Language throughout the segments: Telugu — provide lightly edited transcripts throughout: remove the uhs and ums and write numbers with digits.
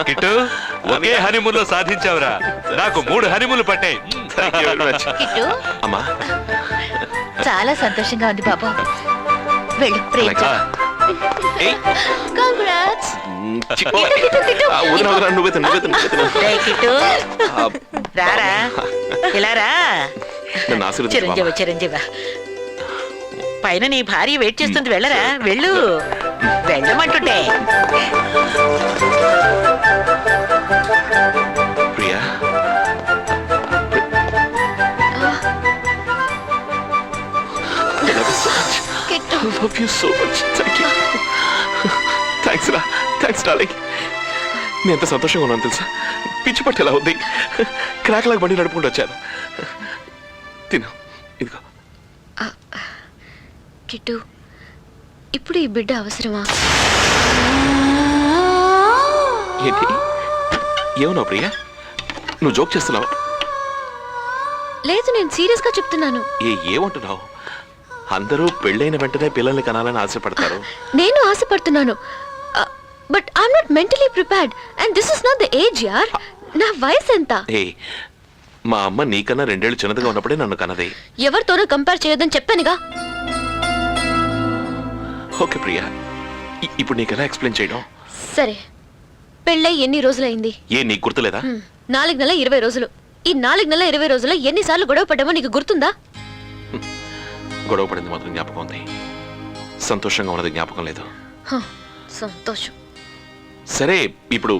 కిట్టు ఒకే హనీమూన్ లో సాధించావురా. నాకు 3 హనీమూన్లు పట్టాయి. కిట్టు చాలా సంతోషంగా ఉంది బాబు. వెళ్ళు ప్రేమ. కంగ్రాట్స్. కిట్టు రారా, ఇలా రా. చిరంజీవి చిరంజీవి పైన నీ భార్య వెయిట్ చేస్తుంది, వెళ్ళరా. వెళ్ళు, వెళ్ళమంటుంటే. Priya, I love you so much. Thank you. Thanks రా, థ్యాంక్స్ డార్లింగ్. నేను ఎంత సంతోషంగా ఉన్నాను తెలుసా, పిచ్చి పట్టేలా ఉంది. క్రాక్ లాగా బండి నడుపుకుంటూ వచ్చాను. తిను, ఇదిగో. కిట్టు ఇప్పుడు ఈ బిడ్డ అవసరమా? ఏంటి ఏమన్నావు ప్రియా? నువ్వు జోక్ చేస్తున్నావు? లేదు, నేను సీరియస్ గా చెప్తున్నాను. ఏమంటున్నావు? అందరూ పెళ్ళైన వెంటనే పిల్లల్ని కనాలని ఆశపడతారు. నేను ఆశపడుతున్నాను, but I'm not mentally prepared and this is not the age యార్. నా వయసు ఎంత? మా అమ్మ నీకన్నా 2 ఏళ్ళు చిన్నదిగా ఉన్నప్పుడే నన్ను కన్నది. ఎవరితోనూ కంపేర్ చేయొద్దని చెప్పానుగా. ఓకే ప్రియా, ఇప్పుడు నీకెలా ఎక్స్ప్లెయిన్ చేయడం? సరే, పెళ్ళై ఎన్ని రోజులైంది? నీకు గుర్తులేదా? 4 నెలల 20 రోజులు. ఈ 4 నెలల 20 రోజుల్లో ఎన్నిసార్లు గొడవ పడ్డామో నీకు గుర్తుందా? గొడవ పడింది మాత్రం జ్ఞాపకం ఉంది, సంతోషంగా ఉన్నది జ్ఞాపకం లేదు. సంతోషం సరే, ఇప్పుడు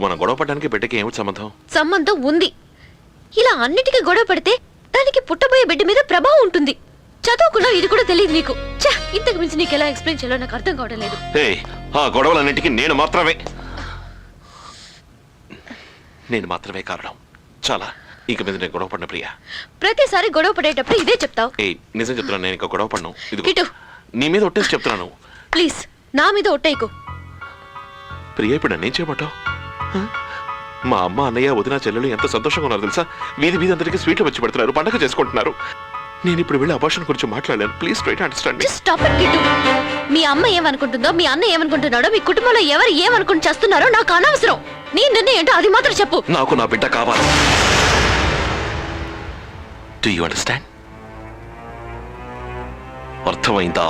మనం గొడవ పడడానికి బిడ్డకి ఏమిటి సంబంధం? సంబంధం ఉంది. ఇలా అన్నిటికీ గొడవ పడితే దానికి పుట్టబోయే బిడ్డ మీద ప్రభావం ఉంటుంది. చదువుకున్నా ఇది కూడా తెలియదు నీకు. ఇంతకు మించి నీకు ఎలా ఎక్స్ప్లెయిన్ చేయాలో నాకు అర్థం కావడం లేదు. ఆ గొడవలన్నిటికీ నేను మాత్రమే కారణం. చాలా, ఇక మీద నేను గొడవ పడిన ప్రియా. ప్రతిసారి గొడవ పడేటప్పుడు ఇదే చెప్తావు. నిజం చెప్తున్నాను, నేను ఇంకా గొడవ పడను. కిట్టు, నీ మీద ఒట్టేసి చెప్తున్నాను. ప్లీజ్ నా మీద ఒట్టేయకు. ప్రియా, ఇప్పుడు నన్నేం చేయమంటావు? మా అమ్మ, అన్నయ్య, వదిన, చెల్లెలు ఎంత సంతోషంగా ఉన్నారు తెలుసా? వీధి అందరికీ స్వీట్లు వచ్చి పెడుతున్నారు, పండగ చేసుకుంటున్నారు. నేను ఇప్పుడు వెళ్ళి అబార్షన్ గురించి మాట్లాడలేను. Please try to understand me. Stop it Kittu. మీ అమ్మ ఏమనుకుంటుందో, మీ అన్న ఏమనుకుంటున్నాడో, మీ కుటుంబంలో ఎవరు ఏమనుకుంటూ చేస్తున్నారో నాకు అనవసరం. నీ నిర్ణయం ఏంటో అది మాత్రం చెప్పు. నాకు నా బిడ్డ కావాలి. Do you understand? అర్థమైందా?